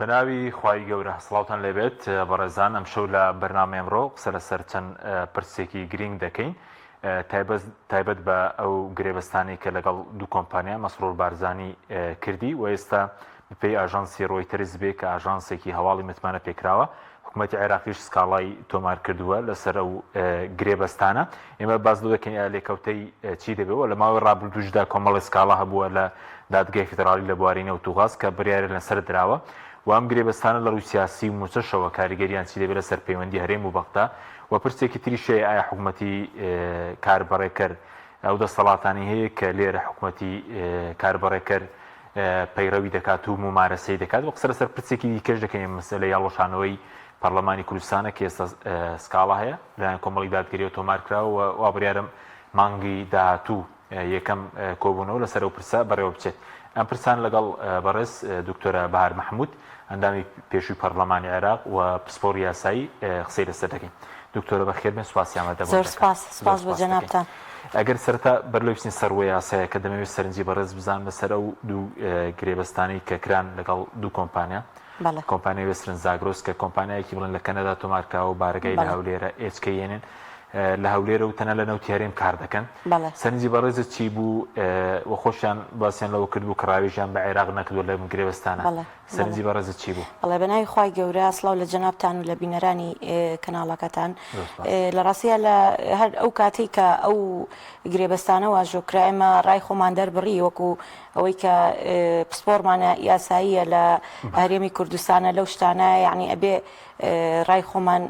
بناوی خوای گەورە سڵاوتان لێبێت بەڕێزان ئەمشەو لە بەرنامە ئەمڕۆ قسە لەسەر چەند پرسێکی گرنگ دەکەین تایبەت بە ئەو گرێبەستانی کە لەگەڵ دوو کۆمپانیا مەسرور بارزانی کردی و ئێستا بپێی ئاژانسی ڕۆیتەرز بێ کە ئاژانسێکی هەواڵی متمانە پێکراوە حکوومەتی عێراقیش سکاڵای تۆمار کردووە لەسەر ئەو گرێبەستانە ئێمە باز دەکەین لێکەوتەی چی دەبێەوە لە ماوەی ڕابردووشدا کۆمەڵی سکاڵا هەبووە لە دادگای فیدرالی لە بواری نەوتوغاز کە بڕیارە لەسەر دراوە وام گرێبەستانە لە ڕووی سیاسی و موچەشەوە کاریگەریان چی دەبێت لەسەر پەیوەندی هەرێم و بەغدا و پرسێکی تریشەیە ئایا حکوومەتی کاربڕێکەر ئەو دەسەڵاتانی هەیە کە لێرە حکوومەتی کاربڕێکەر پەیڕەوی دەکات و ممارەسەی دەکات و قسە لەسەر پرسێکی دیکەش دەکەین مەسەلەی هەڵوەشانەوەی پەرلەمانی کوردستانە کە ئێستا سکاڵا هەیە لەلایەن کۆمەڵی دادگەریەوە تۆمار کراوە و وا بڕیارم مانگی داهاتوو یەکەم کۆبوونەوە لەسەر ئەو پرسە بەڕێوە بچێت. ئەم پرسان لەگەڵ بەڕێز دکتۆرە بەهار محمود ئەندامی پێشووی پەرلەمانی عێراق و پسپۆڕی یاسایی قسەی لەسەر دەکەین. دکتۆرە بەخێر بێن سوپاسیان دەبێت. زۆر سپاس بۆ جەنابتان. ئەگەر سەرەتا بەرلەوی بچین سەر یاسایە کە دەمەوێت سەرنجی بەڕێز بزان بەسەر ئەو دوو گرێبەستانی کە کران لەگەڵ دوو کۆمپانیا کۆمپانیای وێسترن زاگرۆس کە کۆمپانیایەکی بڵێن لە کەنەدا تۆمارکراوە و بارگای لە هەولێرە ئێچکەیێنن لە هەولێرە و تەنە لە نەوتی هەرێم کار دەکەن. سەرنجی بەڕێزت چی بوو و خۆشیان باسییان لەوە کردبوو کە ڕاوێژیان بە عێراق نەکردووە لە گرێبەستانە سەرنجی بەڕێزت چی بوو؟ بەڵێ بەناوی خوای گەورە سڵاو لە جەنابتان و لە بینەرانی کەناڵەکەتان لە ڕاستیە لە هەر ئەو کاتێک کە ئەو گرێبەستانە واژۆکرا ئێمە ڕای خۆمان دەربڕی وەکو ئەوەی کە پسپۆڕمانە یاساییە لە هەرێمی کوردستانە لەو شتانە یعنی ئەبێ ڕای خۆمان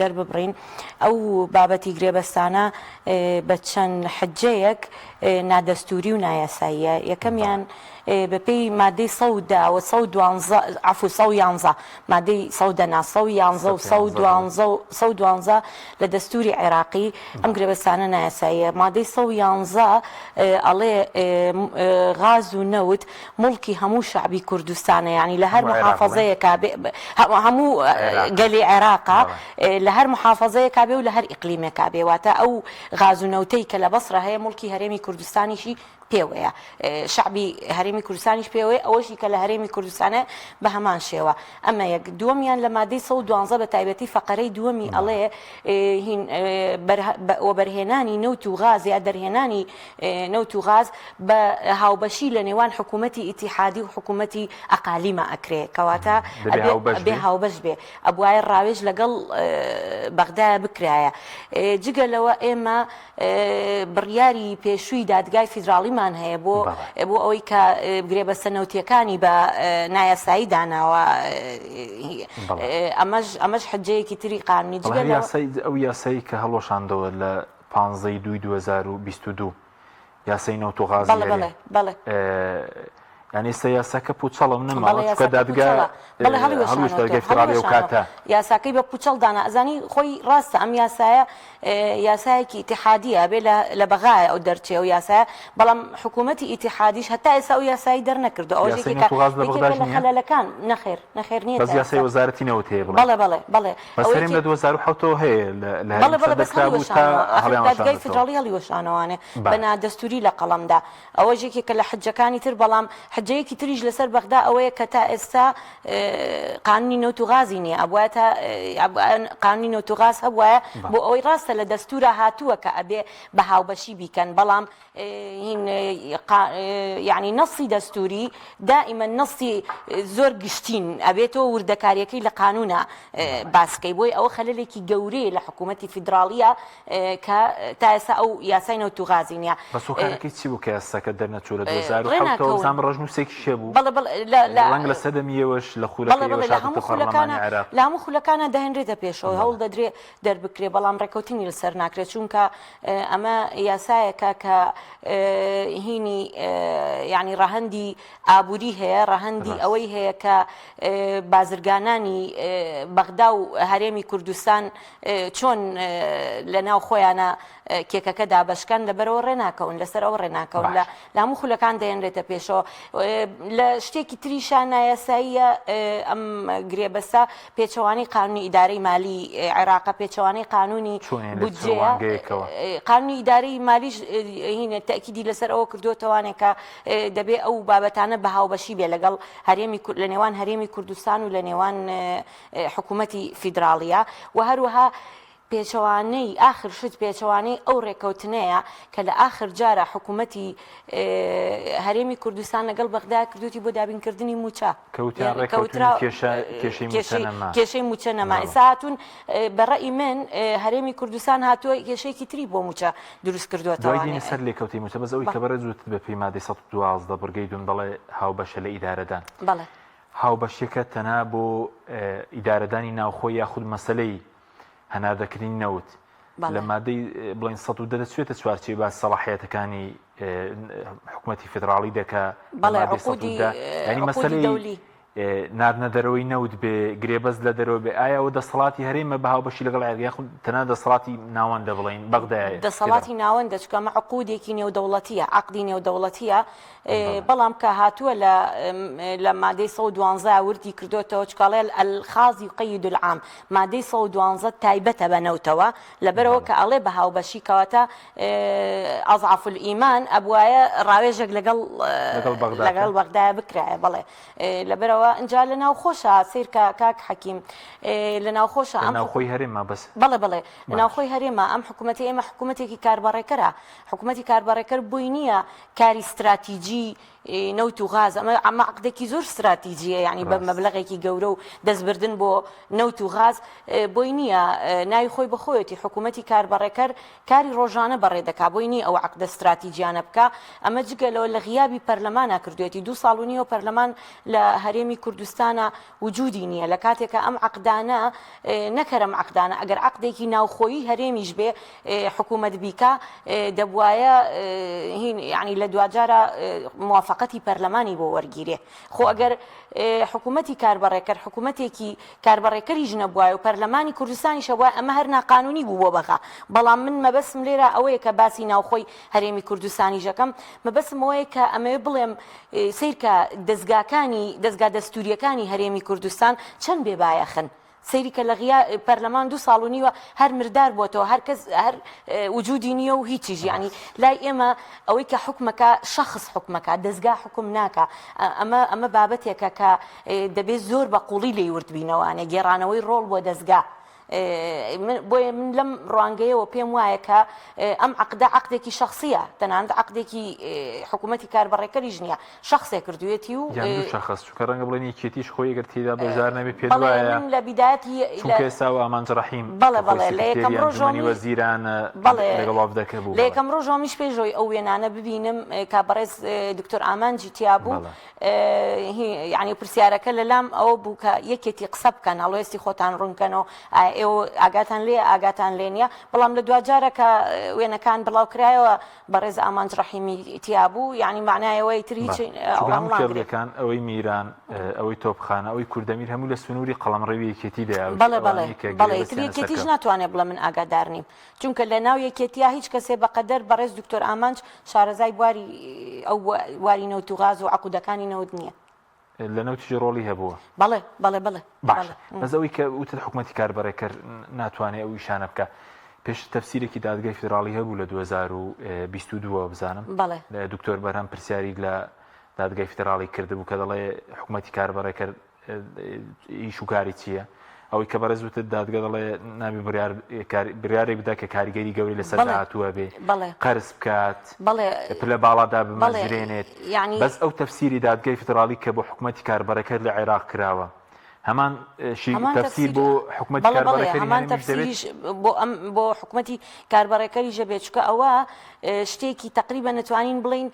دەرببڕین ئەو بابەتی گرێبەستانە بە چەند حجەیەک نادەستوری و نایاساییە. یەکەمیان بەپێی مادەی 111 مادەی 111 لە دەستوری عێراقی ئەم گرێبەستانە نایاساییە. مادەی 111 ئەڵێ غاز و نەوت مڵکی هەموو شعبی کوردستانە، یعنی لە هەر محافەزەیەکا هەموو گەلی عێراقا لە هەر محافەزەیەکا بێ و لە هەر ئیقلیمێکا بێ، واتە ئەو غاز و نەوتەی کە لە بەسڕە هەیە مڵکی هەرێمی کوردستانیشی پێوەیە، شعبی هەرێمی کوردستانیش پێوەیە، ئەوەشی کە لە هەرێمی کوردستانە بە هەمان شێوە. ئەمە یەک. دووەمیان لە مادەی 112 بە تایبەتی فەقەرەی دووەمی ئەڵێ وەبەرهێنانی نەوت و غاز یا دەرهێنانی نەوت و غاز بە هاوبەشی لە نێوان حکوومەتی ئیتیحادی و حکوومەتی ئەقالیمە ئەکرێ، کەواتە بێ هاوبەش بێ، ئەبوایە ڕاوێژ لەگەڵ بەغدا بکرایە. جگە لەوە ئێمە بڕیاری پێشووی دادگای فیدراڵیمان هەیە بۆ ئەوەی کە گرێبەستە نەوتیەکانی بە نایاسایی داناوە، ئەمەش حجەیەکی تری قانونی. ئەو یاسایی کە هەڵۆشاندەوە لە 15/2/2022 یاسای نەوت و غاز یعنی ئێستا یاساکە پوچەڵە نەماوە چکە دادگا هەڵویشتەرگەی فیدراڵی و کاتە یاساکەی بە پوچەڵ دانا. ئەزانی خۆی ڕاستە ئەم یاسایە یاسایەکی ئیتیحادیە بێ لە بەغایە ئەو دەرچێ و یاسایە، بەڵام حکوومەتی ئیتیحادیش هەتا ئێستا ئەو یاسایی دەرنەکردو. ئەوەیەکی لە خەلەلەکان نەخێر نییە، بەس یاسای وەزارەتی نەوت هەیە. بەڵێ بەس هەرێم لە 2007 هەیە دادگای فیدراڵی هەڵیوەشانەوانێ بە نادەستوری لە قەڵەمدا. ئەوەیەکی کە لە حجەکانی تر، بەڵام حجەیەکی تریش لەسەر بەغدا ئەوەیە کە تا ئێستا قانونی نەوت و غازی نییە، ئەبوایە قانونی نەوت و غاز هەبوایە بۆ ئەوەی ڕاستە لە دەستورە هاتووە کە ئەبێ بە هاوبەشی بیکەن، بەڵام یعنی نەسی دەستوری دائیمەن نەسی زۆر گشتین ئەبێتەوە وردەکاریەکەی لە قانونە باسکەی، بۆی ئەوە خەلەلێکی گەورەیە لە حکوومەتی فیدراڵیە کە تا ئێستا ئەو یاسای نەوت و غازی نییە. بەسۆکارەکەی چی بوو کە یاساکە دەرنەچوو لە 2007 زانم ڕۆژنووسێکی شێ بوو ڕەنگ لە سەدەمیەوەش لە خولەکەیەوە لە هەموو خولەکانە دەهێنرێتە پێشەوە، هەوڵ دەدرێت دەربکرێ، بەڵام ڕێکەوتنی لەسەر ناکرێت، چونکە ئەمە یاسایەکە کە هینی یعنی ڕەهەندی ئابووری هەیە، ڕەهەندی ئەوەی هەیە کە بازرگانانی بەغدا و هەرێمی کوردستان چۆن لە ناو خۆیانە کێکەکە دابشکان لەبەرەوە ڕێناکەون لەسەر ئەو ڕێناکەون لە هەموو خولەکان دەێنرێتە پێشەوە لە شتێکی تریشان نایەساییە ئەم گرێبەسە پێچەوانی قانونی ئیدارەی مالی عێراق پێچەوانی قانونی بودجەیە قانونی ئیدارەی مالیش هینە تەکیدی لەسەر ئەوە کردوتەوانێکە دەبێت ئەو بابەتانە بە هاوبەشی بێ لەگەڵ لە نێوان هەرێمی کوردستان و لە نێوان حکوومەتی فیدراڵیە و هەروەها پێچەوانەی ئاخر شت پێچەوانەی ئەو ڕێکەوتنەیە کە لە ئاخر جارە حکوومەتی هەرێمی کوردستان لەگەڵ بەغدا کردوتی بۆ دابینکردنی موچە کێشەی موچە نەما ئێستا هاتوون بەڕێی من هەرێمی کوردستان هاتووە کێشەیەکی تری بۆ موچە دروست کردووەتەوە سەر لێکەوتی موچە بەس ئەوەی کە بەڕێ زووت بە پێی مادەی 112 بڕگەی دوون بەڵێ هاوبەشە لە ئیدارەدان بەڵێ هاوبەشێکە تەنها بۆ ئیدارەدانی ناوخۆی یاخود مەسەلەی هەناردەکردنی نەوت لە مادەی بڵین 110 دەچێتە چوارچێ باس سەلاحیەتەکانی حکوومەتی فدراڵی دەکە ینی مەسەلەی ناردنە دەرەوەی نەوت بێ گرێبەز لە دەرەوە بێ ئایا ئەو دەسەڵاتی هەرێمە بە هاوبەشی لەگەڵ یاخود تەنها دەسەڵاتی ناوەندە بڵین بەغدایە دەسەڵاتی ناوەندە چکەمە عقودێکی نێودەوڵەتیە عقدی نێودەوڵەتیە بەڵام کە هاتووە لە مادەی 112 وردی کردوتەوە چکاڵێ الخاز يقيد العام مادەی 112 تایبەتە بەنەوتەوە لەبەرەوە کە ئەڵێ بە هاوبەشی کەواتە ئەضعف الئیمان ئەبوایە ڕاوێژێک لەگەڵ بەغدایە بکرایە بڵێ لەبەرەوە ئەنجا لە ناوخۆشە سیرکە کاک حەکیم لە ناوخۆشە ئەم ناوخۆی هەرێمە بەس بەڵێ لە ناوخۆی هەرێمە ئەم حکوومەتی ئێمە حکوومەتێکی کاربڕێکەرە حکوومەتی کاربڕێکەر بووی نییە کاری استراتیجی نەوت و غاز ئەمە عقدێکی زۆر استراتیجیە یعنی بە مەبلەغێکی گەورە و دەستبردن بۆ نەوت و غاز بۆی نییە ناوی خۆی بەخۆیەتی حکوومەتی کاربڕێکەر کاری ڕۆژانە بەڕێ دەکا بۆی نیە ئەو عقدە استراتیجیانە بکە ئەمە جگەلەوە لە غیابی پەرلەمانە کردوێتی 2 ساڵ و نیوە پەرلەمان لە هەرێمی کوردستانە وجودی نییە لە کاتێکە ئەم عقدانە نەکەرم عقدانە ئەگەر عقدێکی ناوخۆیی هەرێمیش بێ حکوومەت بیکە دەبوایە ینی لە دوجارە موافقەتی پەرلەمانی بۆ وەرگیرێ خۆ ئەگەر حکوومەتی کاربڕێکەر حکوومەتێکی کاربڕێکەریش نەبووە و پەرلەمانی کوردستانی شەوە ئەمە هەر ناقانونی بوو بۆ بەغا بەڵام من مەبەسم لێرە ئەوەیە کە باسی ناوخۆی هەرێمی کوردستانی ژەکەم مەبەسم ئەوەیە کە ئەمە بڵێم سیرکە دەستگا دەستوریەکانی هەرێمی کوردستان چەند بێبایەخن سەیری کە لە پەرلەمان 2 ساڵ و نیوە هەر مردار بۆتەوە هەر وجودی نییە و هیچیش ینی لای ئێمە ئەوەی کە حکومەکە شخص حکومەکە دەستگا حکم ناکە ئەمە بابەتێکە کە دەبێت زۆر بە قوڵی لێوردبینەوەوانێ گێڕانەوەی ڕۆڵ بۆ دەستگا بۆیە من لەم ڕوانگەیەوە پێم وایە کە ئەم عقدە عقدێکی شخصیە تەنانەت عقدێکی حکوومەتی کاربڕێکەریش نییە شخصێک کردوێتی و شخص چونکە ڕەنگە بڵێن یەکێتیش خۆی ئەگەر تێدا بەژار نەبێ پێ وایە لە بیدایەتی چونکە ئێستا و ئامانج ڕەحیم بەڵێ لە یەکەم ڕۆژەوەمی وەزیرانە لەگەڵ وەفدەکە بوو لە یەکەم ڕۆژەوەمیش پێشەوەی ئەو وێنانە ببینم کابڕێز دکتۆر ئامانجی تیا بوو یعنی پرسیارەکە لەلام ئەوە بوو کە یەکێتی قسە بکەن هەڵوێستی خۆتان ڕوونکەنەوە ئێوە ئاگاتان لێ ئاگاتان لێ نییە بەڵام لە دوجارە کە وێنەکان بڵاو کرایەوە بەڕێز ئامانج ڕەحیمی تیا بوو یعنی معنایەوەی تر هیچ کێڵەکان ئەوەی میران ئەوەی تۆپخانە ئەوەی کوردەمیر هەموو لە سنووری قەڵەمڕێوی یەکێتیدا بەڵێ یەکێتیش ناتوانێت بڵێ من ئاگادار نیم چونکە لە ناو یەکێتیا هیچ کەسێ بەقەدەر بەڕێز دکتۆر ئامانج شارەزای بواری ئەو واری نەوت و غاز و عقودەکانی نەوت نییە لە نەوتیژی ڕۆڵی هەبووە بەڵێ باش بەس ئەوەی کە وتت حکوومەتی کاربڕێکەر ناتوانێت ئەو ئیشانە بکە پێش تەفسیرێکی دادگای فدراڵی هەبوو لە 2022 بزانم دکتۆر بەرهەم پرسیاری لە دادگای فدراڵی کردبوو کە دەڵێ حکوومەتی کاربڕێکەر ئیش و کاری چییە ئەوەی کە بەڕێز وتت دادگا دەڵێ نابێ بڕیارێک بدا کە کاریگەری گەوری لەسەر هاتووە بێ قەرز بکات پلە باڵادا بمەژرێنێت بەس ئەو تەفسیری دادگای فدراڵی کە بۆ حکوومەتی کاربڕێکەر لە عێراق کراوە هەمان تەفسیر بۆ حکوومەتی کاربڕێکەری بۆ حکوومەتی کاربڕێکەری ژەبێت چکە ئەوە شتێکی تقریبا نتوانین بڵین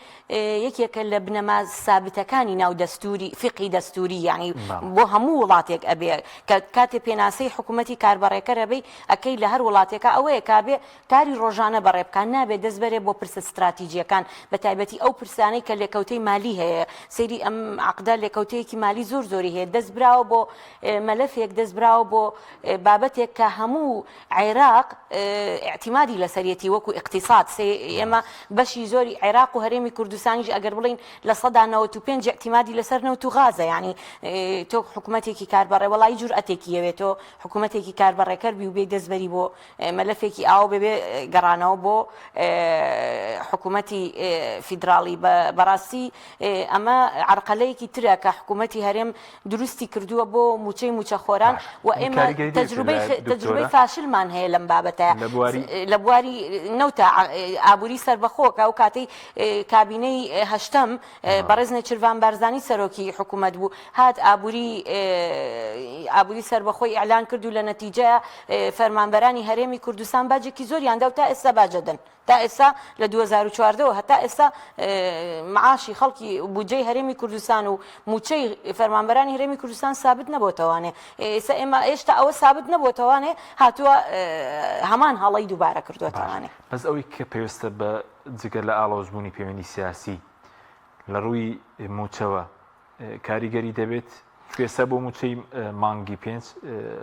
یەکێکە لە بنەما سابتەکانی ناو دەستوری فقی دەستوری یعنی بۆ هەموو وڵاتێک ئەبێ کە کاتێ پێناسەی حکوومەتی کاربڕێکەرە بێ ئەکەی لە هەر وڵاتێکە ئەوەیە کابێ کاری ڕۆژانە بەڕێبکان نابێت دەستبەرێ بۆ پرسە استراتیجیەکان بە تایبەتی ئەو پرسانەی کە لێکەوتەی مالی هەیە سەیری ئەم عقدە لێکەوتەیەکی مالی زۆر زۆری هەیە دەست براوە بۆ مەلەفێک دەستبراوە بۆ بابەتێک کە هەموو عێراق اعتیمادی لەسەرەتی وەکو اقتصاد ئێمە بەشی زۆری عێراق و هەرێمی کوردستانیش ئەگەر بڵین لە 95 اعتیمادی لەسەر نەوت و غازە، یعنی تۆ حکوومەتێکی کاربڕێ وڵی جورئەتێکی ئەوێت تۆ حکوومەتێکی کاربڕێکەر بی و بێ دەستبەری بۆ مەلەفێکی ئاو بێ گەڕانەوە بۆ حکوومەتی فیدراڵی بەڕاستی ئەمە عرقەلەیەکی ترە کە حکوومەتی هەرێم دروستی کردووە بۆ موچەی موچەخۆران و ئێمە تەجروبەی فاشلمان هەیە لەم بابەتە لە بواری نەوتە ئابووری سەربەخۆکە و کاتەی کابینەی هەشتەم بەڕێز نێچیروان بارزانی سەرۆکی حکوومەت بوو هات ئابووری سەربەخۆی ئیعلان کرد و لە نەتیجەیە فەرمانبەرانی هەرێمی کوردستان باجێکی زۆریان دا و تا ئێستا باجەدەن تا ئێستا لە 2014 هەتا ئێستا معاشی خەڵکی بودجەی هەرێمی کوردستان و موچەی فەرمانبەرانی هەرێمی کوردستان ثابت نەبووتەوانێ ئێستا ئێمە هێشتا ئەوە ثابت نەبووتەوانێ هاتووە هەمان هەڵەی دووبارە کردووەتەوانێ. بەس ئەوەی کە پێویستە بە جگەر لە ئاڵۆزبوونی پەیوەندی سیاسی لە ڕووی موچەوە کاریگەری دەبێت کوێسە بۆ موچەی مانگی 5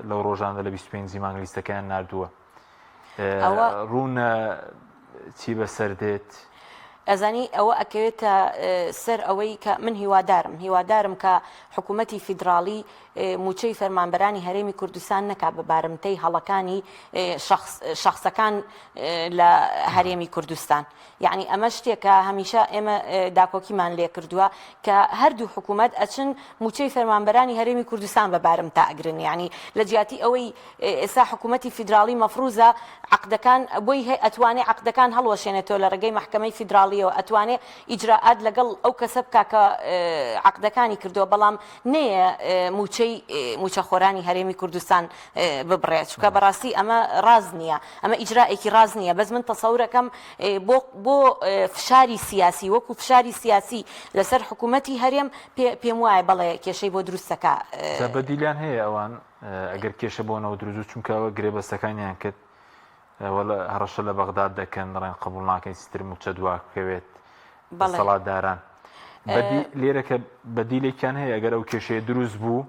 لەو ڕۆژانە لە 25 مانگ لیستەکەیان نردووە ڕوونە چی بەسەر دێت؟ ئەزانی ئەوە ئەکەوێتە سەر ئەوەی کە من هیوادارم کە حکوومەتی فیدراڵی موچەی فەرمانبەرانی هەرێمی کوردستان نەکا بە بارمتەی هەڵەکانی شەخصەکان لە هەرێمی کوردستان. یعنی ئەمە شتێکە هەمیشە ئێمە داکۆکیمان لێ کردووە کە هەردوو حکوومەت ئەچن موچەی فەرمانبەرانی هەرێمی کوردستان بە بارمتا ئەگرن. یعنی لە جیاتی ئەوەی ئێستا حکوومەتی فیدراڵی مەفروزە عقدەکان بۆی ئەتوانێت عقدەکان هەڵوەشێنێتەوە لە ڕێگەی محکەمەی فیدراڵیەوە ئەتوانێت ئیجراءات لەگەڵ ئەو کەسە بکا کە عقدەکانی کردووە بەڵام نەیە موچەی موچەخۆرانی هەرێمی کوردستان ببڕێت چونکە بەڕاستی ئەمە ڕاز نییە، ئەمە ئیجراءێکی ڕاز نییە. بەس من تەسەورەکەم بۆ فشاری سیاسی وەکو فشاری سیاسی لەسەر حکوومەتی هەرێم پێم وایە بەڵێ کێشەی بۆ دروستەکە بەدیلیان هەیە ئەوان ئەگەر کێشە بۆنەوە دروست چونکەوە گرێبەستەکانیان کرد وەڵە هەڕەشە لە بەغداد دەکەن ڕێن قبول ناکەین سیستر موچە دواکەوێت سەڵاتداران لێرەکە بەدیلێکیان هەیە ئەگەر ئەو کێشەیە دروست بوو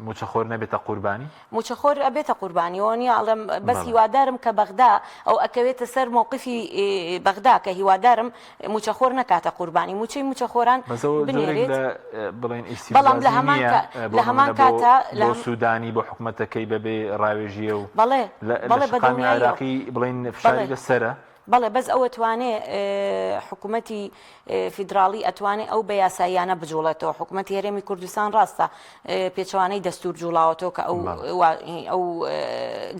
موچەخۆر نەبێتە قوربانی موچەخۆر ئەبێتە قوربانی وەنی ئەڵێم بەس هیوادارم کە بەغدا ئەو ئەکەوێتە سەر مووقفی بەغدا کە هیوادارم موچەخۆر نەکاتە قوربانی موچەی موچەخۆران بنێرێت بەڵام لە هەمان کاتە لە سوودانی بۆ حکوومەتەکەی بەبێ ڕاوێژیە و بەڵێ بەدڵنی عێراقی بڵین فشاری لەسەرە بەڵێ بەس ئەو ئەتوانێ حکوومەتی فیدراڵی ئەتوانێت ئەو بە یاساییانە بجوڵێتەوە. حکوومەتی هەرێمی کوردستان ڕاستە پێچەوانەی دەستور جوڵاوەتەوە کە ئەو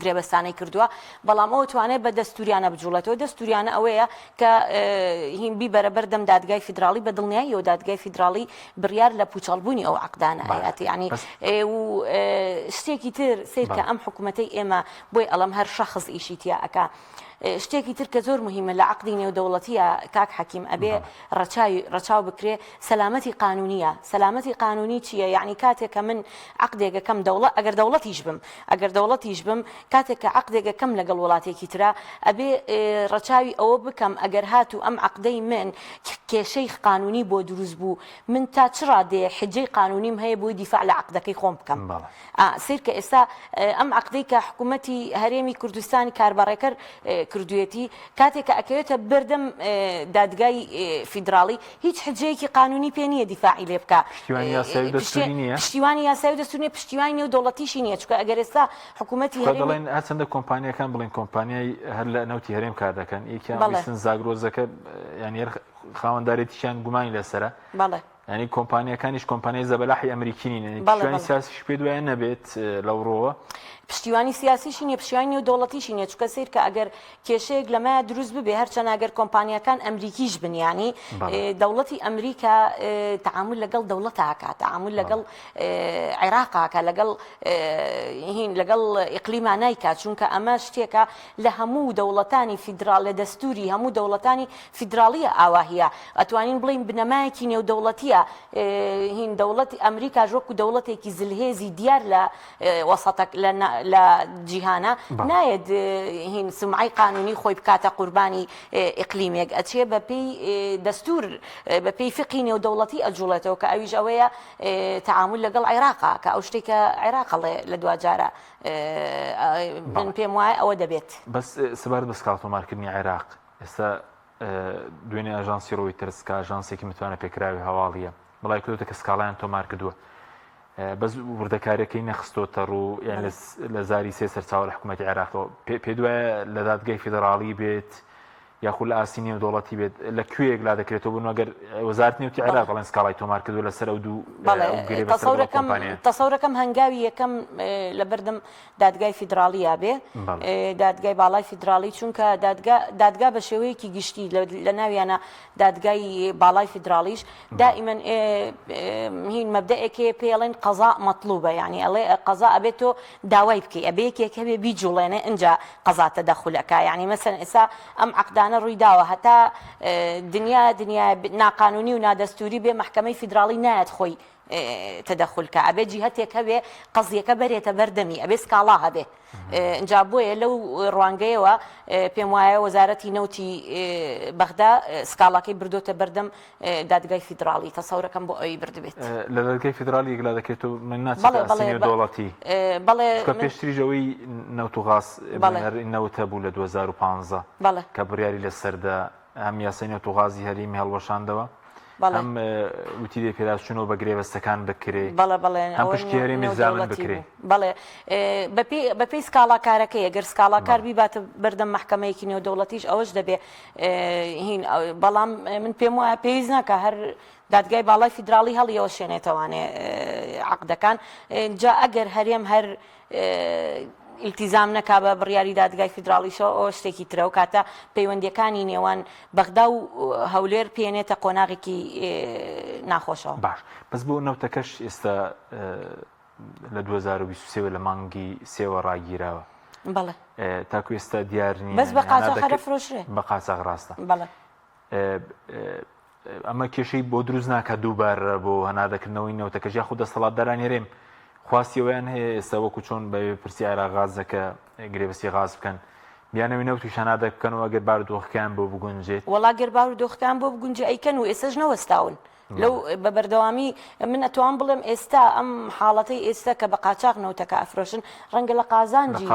گرێبەستانەی کردووە بەڵام ئەو توانێت بە دەستوریانە بجوڵێتەوە. دەستوریانە ئەوەیە کە هینبی بەرەبەر دەم دادگای فیدراڵی بە دڵنیایی و دادگای فیدراڵی بڕیار لە پوچەڵبوونی ئەو عقدانە هەیەتی ینی و شتێکی تر سیر کە ئەم حکوومەتەی ئێمە بۆی ئەڵەم هەر شەخص ئیشی تیا ئەکا شتێکی تر کە زۆر مهمە لە عقدی نێودەوڵەتیە کاک حەکیم ئەبێ ڕەچاو بکرێ سەلامەتی قانونیە. سەلامەتی قانونی چییە؟ یعنی کاتێک کە من عقدێکەکەم ئەگەر دەوڵەتیش بم کاتێک کە عقدێکەکەم لەگەڵ وڵاتێکی ترا ئەبێ ڕەچاوی ئەوە بکەم ئەگەر هاتوو ئەم عقدەی من کێشەی قانونی بۆ دروست بوو من تا چڕا دێ حجەی قانونیم هەیە بۆی دیفاع لە عقدەکەی خۆم بکەم. سیر کە ئێستا ئەم عقدەی کە حکوومەتی هەرێمی کوردستانی کاربڕێکەر کردوێتی کاتێک کە ئەکەوێتە بەردەم دادگای فیدراڵی هیچ حجەیەکی قانونی پێ نییە دیفاعی لێ بکە. پشتیوانی یاسایی یاسایی دەستور نیە، پشتیوانی نێودەوڵەتیشی نییە چونکە ئەگەر ئێستا حکوومەتی دەڵێن هەچەندە کۆمپانیەکان بڵێن کۆمپانیای هەر لە نەوتی هەرێم کار دەکەن یەکیان زاگرۆزەکە یعنی خاوەنددارێتیشیان گومانی لەسەرە ینی کۆمپانیەکانیش کۆمپانیای زەبەلاحی ئەمریکی نین پشتیوانی سیاسیش پێ دوایە نەبێت لەو ڕۆوە پشتیوانی سیاسیشی نیە پشتیوانی نێودەوڵەتیشی نیە چونکە سیر کە ئەگەر کێشەیەک لەمایە دروست ببێ هەرچەند ئەگەر کۆمپانیەکان ئەمریکیش بنیانی دەوڵەتی ئەمریکا تعامل لەگەڵ دەوڵەتاکە تعامل لەگەڵ عێراقاکە لەگەڵ ئیقلیمان نایکات چونکە ئەمە شتێکە لە هەموو دەوڵەتانی فیدراڵ لە دەستوری هەموو دەوڵەتانی فیدراڵیە ئاواهەیە ئەتوانین بڵین بنەمایەکی نێودەوڵەتیە نییە هین دەوڵەتی ئەمریکا ژۆک و دەوڵەتێکی زلهێزی دیار لە وەسەتەک لە جیهانە نایەت هین سمعی قانونی خۆی بکاتە قوربانی ئیقلیمێک ئەچێ بەپێی دەستور بەپێی فقی نێودەوڵەتی ئەجوڵێتەوە کە ئەویش ئەوەیە تعامل لەگەڵ عێراقا کە ئەو شتێکە عێراقەڵێ لە دوجارە من پێم وایە ئەوە دەبێت بەس سەبارەت بە سکاڵ تۆمارکردنی عێراق ئێستا دوێنێ ئاژانسی ڕۆیترز کە ئاژانسێکی متوانە پێکراوی هەواڵیە بەڵای کردوتە کە سکاڵیان تۆمار کردووە بەس وردەکاریەکەی نەخستۆتە ڕوو یان لە زاری سێ سەرچاوە لە حکوومەتی عێراقەوە پێ دوایە لە دادگای فیدراڵی بێت یاخود لە ئاسینی و دەوڵەتی بێت لە کوێیەک لا دەکرێتەوە بوون ئەگەر وەزارەتی نێوتی عێراق بەڵێن سکاڵای تۆمار کردووە لەسەر ئەو دوو گرێ بەسەر کۆمپانیا تەسەورەکەم هەنگاوی یەکەم لە بەردەم دادگای فیدراڵیە بێ دادگای باڵای فیدراڵی چونکە دادگا بە شێوەیەکی گشتی لە ناویانە دادگای باڵای فیدراڵیش دائیمەن هین مەبدەئێکێ پێڵێن قەزا مەطلوبە یعنی ئەڵێ قەزا ئەبێت تۆ داوای بکەی ئەبێ یەکێک هەبێ بیجوڵێنێ ئەنجا قەزا تەدەخولەکە یعنی مەسەن ئێستا ئەم عەقدانە ڕووی داوە هەتا دنیا ناقانونی و نادەستوری بێ محکەمەی فیدراڵی نایەت خۆی تدخلکە ئەبێ جیهەتێک هەبێ قەزیەکە بەرێتە بەردەمی ئەبێ سکاڵا هەبێ اینجا بۆیە لەو ڕوانگەیەوە پێم وایە وەزارەتی نەوتی بەغدا سکاڵاکەی بردۆتە بەردەم دادگای فیدراڵی تەسەورەکەم بۆ ئەوی بردبێت لە دادگای فیدراڵی یەکلا دەکرێتەوە من ناچێت دەوڵەتی بەڵێ پێشتریژەوەی نەوت و غاز نەوتە بوو لە 2015 کە بڕیاری لەسەردا هەم یاسای نەوت و غازی هەرێمی هەڵوەشاندەوە هەم وتی دێ پێداچوونەوە بە گرێبەستەکان بکرێ هەم پشتی هەرێمی زامن بکرێ بەڵێ بەپێی سکاڵاکارەکەی ئەگەر سکاڵاکار بیباتە بەردەم محکەمەیەکی نێودەوڵەتیش ئەوەش دەبێ هین بەڵام من پێم وایە پێویست ناکە هەر دادگای باڵای فیدراڵی هەڵیەوە شوێنێتەوانێ عەقدەکان جا ئەگەر هەرێم هەر التیزام نەکا بە بڕیاری دادگای فیدراڵیشەوە ئەو شتێکی ترە و کاتە پەیوەندیەکانی نێوان بەغدا و هەولێر پێێنێتە قۆناغێکی ناخۆشەوە باش بەس بۆ نەوتەکەش ئێستا لە 2023 لە مانگی سێوە ڕاگیراوە بەڵێ تاکو ئێستا دیار نیە بەس بە قاچاق هەرە فرۆشرێ بە قاچاق ڕاستە بەڵێ ئەمە کێشەی بۆ دروست ناکە دووبارە بۆ هەنادەکردنەوەی نەوتەکەش یاخود دەسەڵاتداران هێرێم خواستیەوەیان هەیە ئێستا وەکو چۆن بە پرسی ئاراغازەکە گرێبەستی غاز بکەن بیانەوەی نەوتی شانادە بکەنەوە ئەگەر بارودۆخەکان بۆ بگونجێت وەڵا گەر بارودۆخەکان بۆ بگونجێ ئەیکەن و ئێستاش نەوەستاون لەو بە بەردەوامی من ئەتوان بڵێم ئێستا ئەم حاڵەتەی ئێستا کە بە قاچاق نەوتەکە ئەفرۆشن ڕەنگە لە قازانجی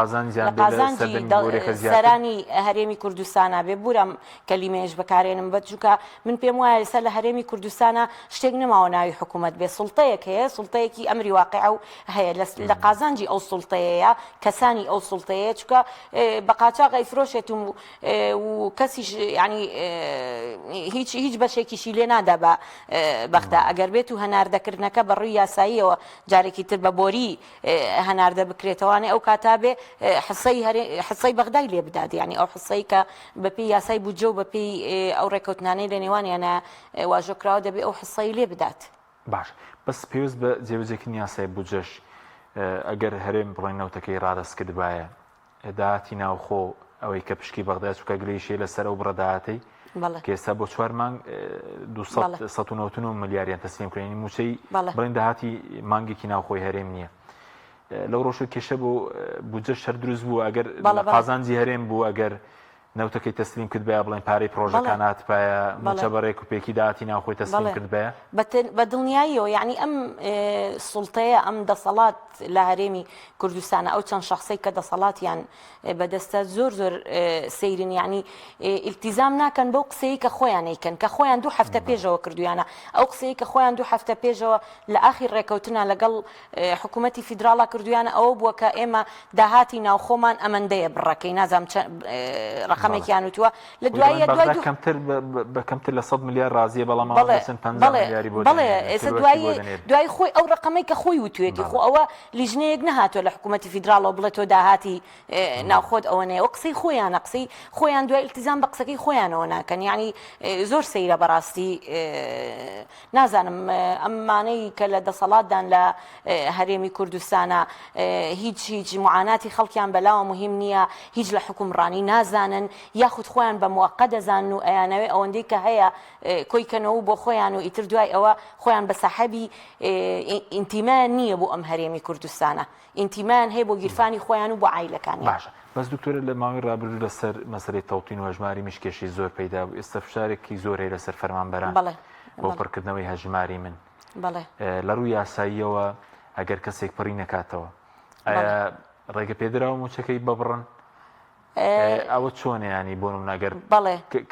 سەرانی هەرێمی کوردستانە بێ بورم کەلیمەیەش بەکارێنم بەچووکە من پێم وایە ئێستا لە هەرێمی کوردستانە شتێک نەماوە ناوی حکوومەت بێ سوڵتەیەک هەیە سوڵتەیەکی ئەمری واقع و هەیە لە قازانجی ئەو سوڵتەیەیە کەسانی ئەو سوڵتەیە چکە بە قاچاق ئەیفرۆشێت و کەسیش ینی هیچ بەشێکیشی لێ نادا بە بەغدا ئەگەر بێت و هەناردەکردنەکە بە ڕووی یاساییەوە جارێکی تر بە بۆری هەناردە بکرێتەوانێ ئەو کاتا بێ حسەی بەغدای لێ بدات یعنی ئەو حسەی کە بەپێی یاسای بودجە و بەپێی ئەو ڕێکەوتنانەی لە نێوانیانە واژۆکراوە دەبێ ئەو حسەی لێ بدات باش بەس پێویست بە جێبەجێکردنی یاسای بودجەش ئەگەر هەرێم بڵێن نەوتەکەی ڕادەست کردبایە داهاتی ناوخۆ ئەوەی کە پشکی بەغدا چووکە گرێشیە لەسەر ئەو بڕەداهاتەی کە ئێستا بۆ 4 مانگ 299 ملیاریان تەسلیم کردنی موچەی بڵێن داهاتی مانگێکی ناوخۆی هەرێم نییە لەو ڕۆژە کێشە بۆ بودجە شەر دروست بوو ئەگەر قازانجی هەرێم بوو ئەگەر نەوتەکەی تەسلیم کرد بە بڵێن پارەی پرۆژەکان هاتبایە موچە بەڕێک و پێکی داهاتی ناوخۆی تەسلیم کرد بە بە دڵنیاییەوە یعنی ئەم سوڵتەیە ئەم دەسەڵات لە هەرێمی کوردستانە ئەو چەند شخصی کە دەسەڵاتیان بەدەستە زۆر سەیرن یعنی ئیلتیزام ناکەن بەو قسەی کە خۆیان ئەیکەن کە خۆیان 2 هەفتە پێشەوە کردویانە ئەو قسەی کە خۆیان 2 هەفتە پێشەوە لە ئاخیر ڕێکەوتنە لەگەڵ حکوومەتی فیدراڵا کردویانە ئەوە بووە کە ئێمە داهاتی ناوخۆمان ئەمەندەیە بڕەکەی نازام ڕقەمێکیان وتووە لە دوایە کەمتر لە 100 ملیار ڕازیە بەڵام بەڵێ ئێستا دوای خۆی ئەو ڕقەمەی کە خۆی وتوێتی خۆ ئەوە لیژنەیەک نەهاتوە لە حکوومەتی فیدراڵەوە بڵێت تۆ داهاتی ناوخۆت ئەوە نەیە ئەو قسەی خۆیانە قسەی خۆیان دوای التیزام بە قسەکەی خۆیانەوە ناکەن یعنی زۆر سەیرە بەڕاستی نازانم ئەمانەی کە لە دەسەڵاتدان لە هەرێمی کوردستانە هیچ معاناتی خەڵکیان بەلاوە مهم نییە هیچ لە حکومڕانی نازانن یاخود خۆیان بە موقع دەزان و ئەیانەوێ ئەوەندەی کە هەیە کۆیکەنەوە بۆ خۆیان و ئیتر دوای ئەوە خۆیان بە سەحەبی ئینتیمان نییە بۆ ئەم هەرێمی کوردستانە ئینتیمان هەیە بۆ گیرفانی خۆیان و بۆ عایلەکانی. باشە بەس دکتۆرە لە ماوەی ڕابردوو لەسەر مەسەلەی تەوتین و هەژماری میشکێشی زۆر پەیدا بوو ئێستا فشارێکی زۆر هەیە لەسەر فەرمانبەران بۆ پڕکردنەوەی هەژماری من لە ڕووی یاساییەوە ئەگەر کەسێک پڕی نەکاتەوە ئایا ڕێگە پێدراوە موچەکەی ببڕن ئەوە چۆنە ینی بۆ نمونەگەر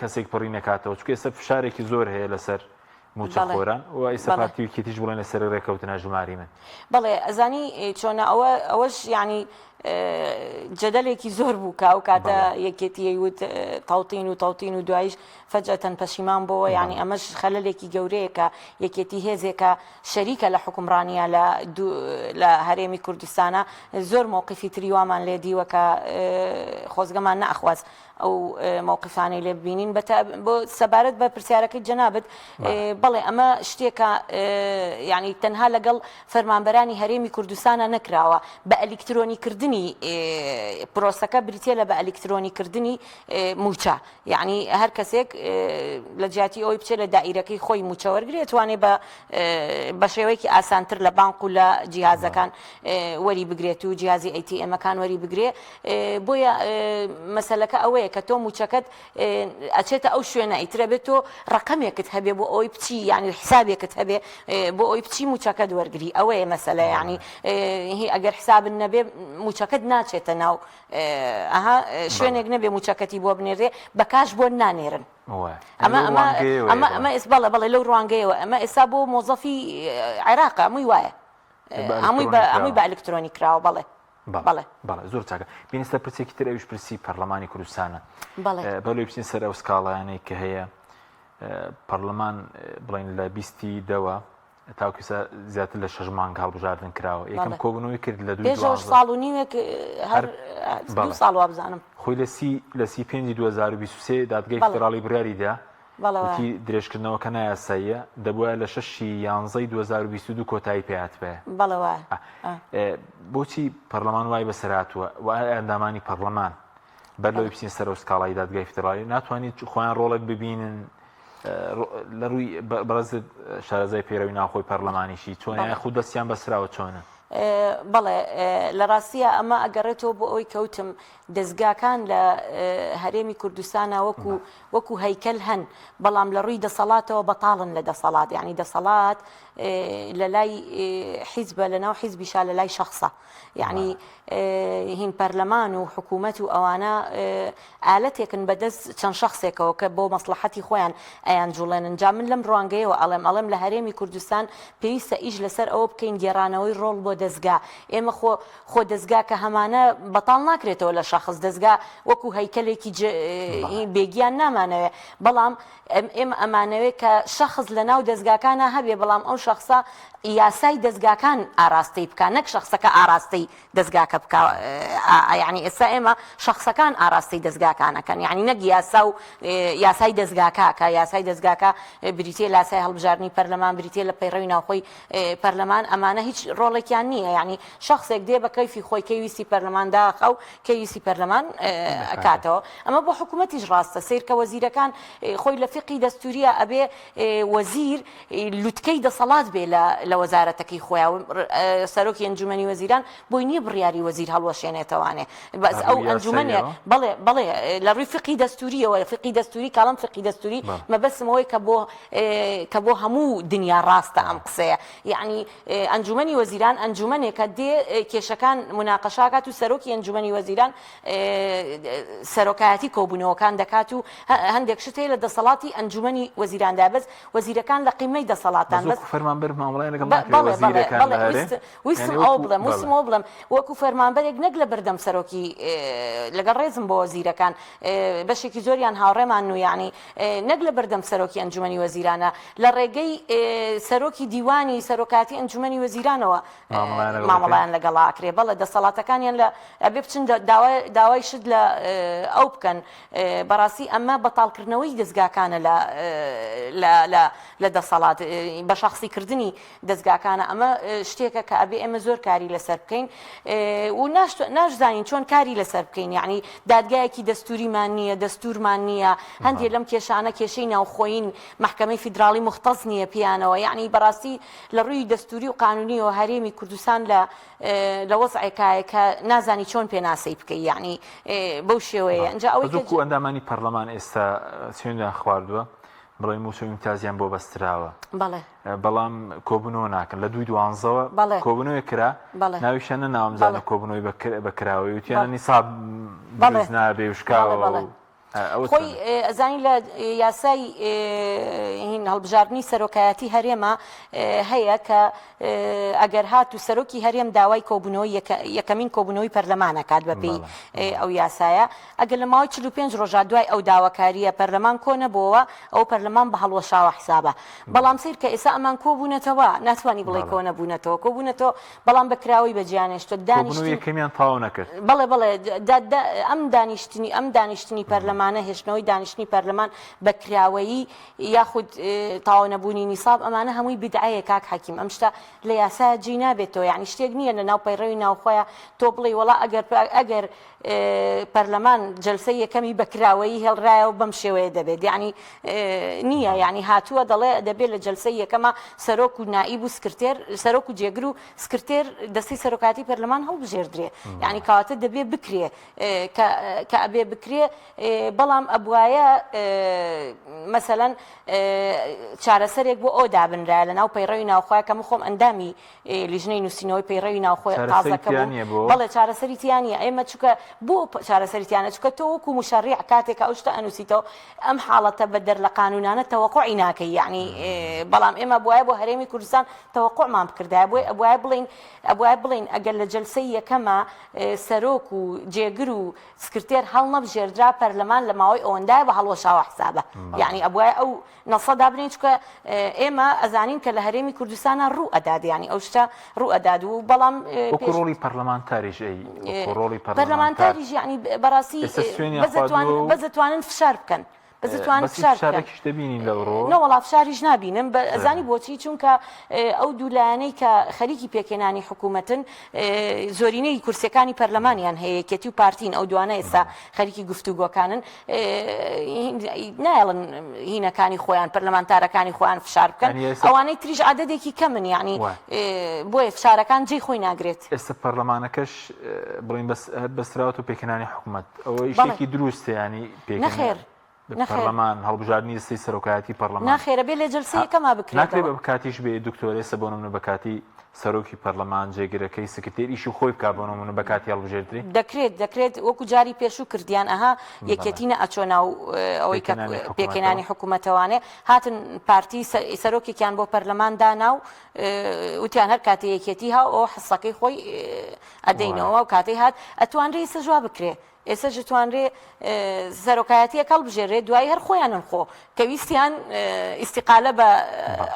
کەسێک پڕی نەکاتەوە چونکە ئێستا فشارێکی زۆر هەیە لەسەر موچە خۆران و ئیسە پارتیویکێتیش بڵێن لەسەر ڕێکەوتنە ژماری من. بەڵێ ئەزانی چۆنە ئەوەش ینی جەدەلێکی زۆر بوو کە ئەو کاتە یەکێتی وت تەوتین و دوایش فەجەتەن پەشیمان بۆەوە ینی ئەمەش خەلەلێکی گەورەیە کە یەکێتی هێزێکە شەریکە لە حکومڕانیە لە هەرێمی کوردستانە زۆر مووقفی تریوامان لێ دیوە کە خۆزگەمان نەئەخواست ئەو مووقفانەی لێ ببینین بۆ سەبارەت بە پرسیارەکەی جەنابەت بەڵێ ئەمە شتێکە ینی تەنها لەگەڵ فەرمانبەرانی هەرێمی کوردستانە نەکراوە بە ئەلیکترۆنیکردنی پرۆسەکە بریتە لە بە ئەلیکترۆنیکردنی موچە یعنی هەر کەسێک لە جیاتی ئەوی بچێت لە دائیرەکەی خۆی موچە وەرگێت توانێت بە شێوەیەکی ئاسانتر لە بانک و لە جیهازەکان وەری بگرێت و جیهازی ATM-ەکان وەری بگرێ بۆیە مەسەلەکە ئەوەیە کە تۆ موچەکەت ئەچێتە ئەو شوێنە ئیترە بێت تۆ ڕقمێکت هەبێ بۆ ئەوی بچی یعنی حسابێکت هەبێ بۆ ئەوی بچی موچەکەت وەرگری ئەوەیە مەسەلە یعنی ئەگەر حسابن نەبێ موچەکەت ناچێتە ناو شوێنێک نەبێ موچەکەتی بۆ بنێرێ بە کاش بۆ نانێرن ئەمە ئێس بەڵێ لەو ڕوانگەیەوە ئەمە ئێستا بۆ مۆزەفی عێراقا هەمووی وایە هەمووی بە ئەلکترۆنی کراوە بەڵێ بەڵێ زۆر چاکە بینستە پرسێکی تر ئەوش پرسی پەرلەمانی کوردستانە بەڵێ بچین سەر ئەو سکاڵایانەی کە هەیە پەرلەمان بڵین لە 20 دەوە تاوکیسە زیاتر لە 6 مانگ هەڵبژاردن کراوە یەکەم کۆبوونەوەی کرد لە 2 ساڵ و نیوێک ساڵ وابزانم خۆی لە 5 2023 دادگای فدراڵی بڕیاریدا وتی درێژکردنەوەکە نایاساییە دەبووە لە 6/11 2022 کۆتایی پێات بێ بۆچی پەرلەمان وای بەسەراتوە و ئەندامانی پەرلەمان بەر لەوەی بچین سەر ئەو سکاڵای دادگای فدراڵی ناتوانیت خۆیان ڕۆڵێک ببینن لە ڕووی بەڕێزت شارەزای پێرەوی ناوخۆی پەرلەمانیشی چۆن خود دەستیان بەسراوە چۆنە؟ بەڵێ لە ڕاستیە ئەمە ئەگەڕێتەوە بۆ ئەوی کەوتم دەستگاکان لە هەرێمی کوردستانە وەکو هەیکەل هەن بەڵام لە ڕووی دەسەڵاتەوە بەتاڵن لە دەسەڵات یعنی دەسەڵات لە لای حیزبە لە ناو حیزبیشا لە لای شخصە یعنی هین پەرلەمان و حکوومەت و ئەوانە ئالەتێکن بەدەست چەند شخصێکەوە کە بۆ مەسلحەتی خۆیان ئەیان جوڵێنن جا من لەم ڕوانگەیەوە ئەڵێم لە هەرێمی کوردستان پێویستە ئیش لەسەر ئەوە بکەین گێڕانەوەی ڕۆڵ بۆ دەستگا ئێمە خۆ دەستگا کە هەمانە بەتاڵ ناکرێتەوە لە شخص دەستگا وەکو هەیکەلێکی بێگیان نامانەوێ بەڵام ئێمە ئەمانەوێت کە شخص لە ناو دەستگاکانە هەبێ بەڵام ئەو شخصە یاسای دەستگاکان ئاراستەی بکە نەک شخصەکە ئاراستەی دەستگاکە بکە یعنی ئێستا ئێمە شخصەکان ئاراستەی دەستگاکانەکەن یعنی نەک یاسا و یاسای دەستگاکە یاسای دەستگاکە بریتێ لە یاسای هەڵبژاردننی پەرلەمان بریتێ لە پەیڕەوی ناوخۆی پەرلەمان ئەمانە هیچ ڕۆڵێکیان نییە یعنی شخصێک دێ بە کەیفی خۆی کەویستی پەرلەمان داخە و کەویستی پەرلەمان ئەکاتەوە ئەمە بۆ حکوومەتیش ڕاستە سیرکە وەزیرەکان خۆی لە فقی دەستوریە ئەبێ وەزیر لوتکەی دەسەڵات بێ لە وەزارەتەکەی خۆیان سەرۆکی ئەنجومەنی وەزیران بۆی نییە بڕیاری وەزیر هەڵوەشێنێتەوانێ بەس ئەو ئەنجومەنێ بەڵێ لە ڕووی فقی دەستوریەوە فقی دەستوری کاڵم فقی دەستوری مەبەسمەوەی کە بۆ هەموو دنیا ڕاستە ئەم قسەیە یعنی ئەنجومەنی وەزیران ئەنجومەنێکە دێ کێشەکان مناقەشاکات و سەرۆکی ئەنجومەنی وەزیران سەرۆکایەتی کۆبوونەوەکان دەکات و هەندێک شت هەیە لە دەسەڵاتی ئەنجومەنی وەزیراندا بەس وەزیرەکان لە قیمەی دەسەڵاتان بەس فەرمانبەر مامەڵای ویستم ئەو بڵم وەکو فەرمانبەرێک نەک لە بەردەم سەرۆکی لەگەڵ ڕێزم بۆ وەزیرەکان بەشێکی زۆریان هاوڕێمان و یعنی نەک لە بەردەم سەرۆکی ئەنجومەنی وەزیرانە لە ڕێگەی سەرۆکی دیوانی سەرۆکاتی ئەنجومەنی وەزیرانەوە مامەڵیان لەگەڵاکرێ بەڵێ دەسەڵاتەکانیان لە ئەبێ بچن داوای شت لە ئەو بکەن بەڕاستی ئەمە بەتاڵکردنەوەی دەستگاکانە لە دەسەڵات بە شخصیکردنی دەستگاکانە ئەمە شتێکە کە ئەبێ ئێمە زۆر کاری لەسەر بکەین و ناشزانین چۆن کاری لەسەر بکەین یعنی دادگایەکی دەستوریمان نییە دەستورمان نییە هەندێک لەم کێشانە کێشەی ناوخۆین محکمەی فیدراڵی مختص نییە پیانەوە یعنی بەڕاستی لە ڕووی دەستوری و قانونی و هەرێمی کوردستان لە وەزعێکایە کە نازانی چۆن پێناسەی بکەی یعنی بەو شێوەیە ئەنجا ئەوەی ئەندامانی پەرلەمان ئێستا چێندیان خواردووە بڵێ موسە ئیمتیازیان بۆ بەستراوە بەڵام کۆبوونەوە ناکەن لە 2012ەوە کۆبوونەوەی کرا ناویشانە ناوامزانە کۆبوونەوەی بەکراوەی وتیانە نیساب بەڵێ نابێ وشکاوە خۆی ئەزانی لە یاسای هین هەڵبژاردننی سەرۆکایەتی هەرێمە هەیە کە ئەگەر هات و سەرۆکی هەرێم داوای کۆبوونەوەی یەکەمین کۆبوونەوەی پەرلەمانە کات بەپێی ئەو یاسایە ئەگەر لە ماوەی 45 ڕۆژە دوای ئەو داواکاریە پەرلەمان کۆ نەبووەوە ئەو پەرلەمان بە هەڵوەشاوە حسابە بەڵام سیر کە ئێستا ئەمان کۆبوونەتەوە ناتوانانی بڵێ کۆ نەبوونەتەوە کۆبوونەتەوە بەڵام بەکراوی بەجیانێشتە دانیشتنی یەکەمیان تاو نەکرد بڵێ ئەم دانیشتنی پەرلەمان هێشتنەوەی دانیشتنی پەرلەمان بەکراوەیی یاخود تاوا نەبوونی نیساب ئەمانە هەمووی بدعەیە کاک حەکیم ئەم شتە لە یاسا جێ نابێتەوە یعنی شتێک نییە لە ناو پەیڕەوی ناوخۆیە تۆ بڵێ وەڵا ئەگەر پەرلەمان جەلسەی یەکەمی بەکراوەیی هێڵڕایەوە بەم شێوەیە دەبێت یعنی نییە یعنی هاتووە دەڵێ دەبێت لە جەلسەی یەکەمە سەرۆک و نائیب و سکرتێر سەرۆک و جێگر و سکرتێر دەستی سەرۆکاتی پەرلەمان هەڵبژێردرێ یعنی کەواتە دەبێ بکرێ کە ئەبێ بکرێ بەڵام ئەبوایە مەسەلەن چارەسەرێک بۆ ئەو دابنرایە لە ناو پەیڕەوی ناوخۆیە کە من خۆم ئەندامی لیژنەی نووسینەوەی پەیڕەوی ناوخۆی تازەکە بوو بەڵێ چارەسەریتیانە ئێمە چووکە بۆ چارەسەریتیانە چکە تۆ وەکو مشەڕیع کاتێکە ئەو شتە ئەنووسیتەوە ئەم حاڵەتە بەدەر لە قانونانە تەوەقوعی ناکەی یعنی بەڵام ئێمە بوایە بۆ هەرێمی کوردستان تەوەقوعمان بکردایە بۆی ئەبوایە بڵین ئەگەر لە جەلسەی یەکەمە سەرۆک و جێگر و سکرتێر هەڵ نەبژێردرا پەرلەمان لە ماوەی ئەوەندای بە هەڵوەشاوە حسابە یعنی ئەبوایە ئەو نەسەدا بنین چکە ئێمە ئەزانین کە لە هەرێمی کوردستانە ڕوو ئەداد یعنی ئەو شتە ڕوو ئەداد و بەڵام ڕۆڵی پەرلەمانتاریش ڕۆڵی پەرلەمانتاریش یعنی بەڕاستی بەزتوانن فشار بکەن بەزتوانن فشارێکیش دەبینین لە ڕۆ نەوەڵا فشاریش نبینم ئەزانی بۆچی چونکە ئەو دوولایەنەی کە خەریکی پێکێنانی حکوومەتن زۆرینەی کورسەکانی پەرلەمانیان هەیە یەکێتی و پارتین ئەو دوانە ئێستا خەریکی گفتوگۆکانن نایڵن هینەکانی خۆیان پەرلەمانتارەکانی خۆیان فشار بکەن ئەوانەی تریش عادەدێکی کەمن یعنی بۆیە فشارەکان جێی خۆی ناگرێت ئێستا پەرلەمانەکەش بڵین بەستراوەت و پێکێنانی حکوومەت ئەوە شتێکی دروستە ینی نەخێر پەرلەمان هەڵبژاردننی دەستی سەرۆکایەتی پەرلەمان ناخێرە بێ لە جەلسەی یەکەما بکرێت ناکرێت بە بکاتیش بێ دکتۆرێسە بۆ نمونە بەکاتی سەرۆکی پەرلەمان جێگرەکەی سکرتێریشی خۆی بکات بۆ نمونە بەکاتی هەڵبژێردرێ دەکرێت وەکو جاری پێشوو کردیان ئەها یەکێتینە ئەچۆ ناو ئەوەی کە پێکێنانی حکوومەتەوانێ هاتن پارتی سەرۆکێکیان بۆ پەرلەمان داناو وتیان هەر کاتی یەکێتی ها ئەو حسەکەی خۆی ئەدەینەوە و کاتەی هات ئەتوانرێ ئێستا جوا بکرێ ئێستا جتوانرێ سەرۆکایەتیە کەڵبژێرێ دوای هەر خۆیانن خۆ کە ویستیان ئیستیقالە بە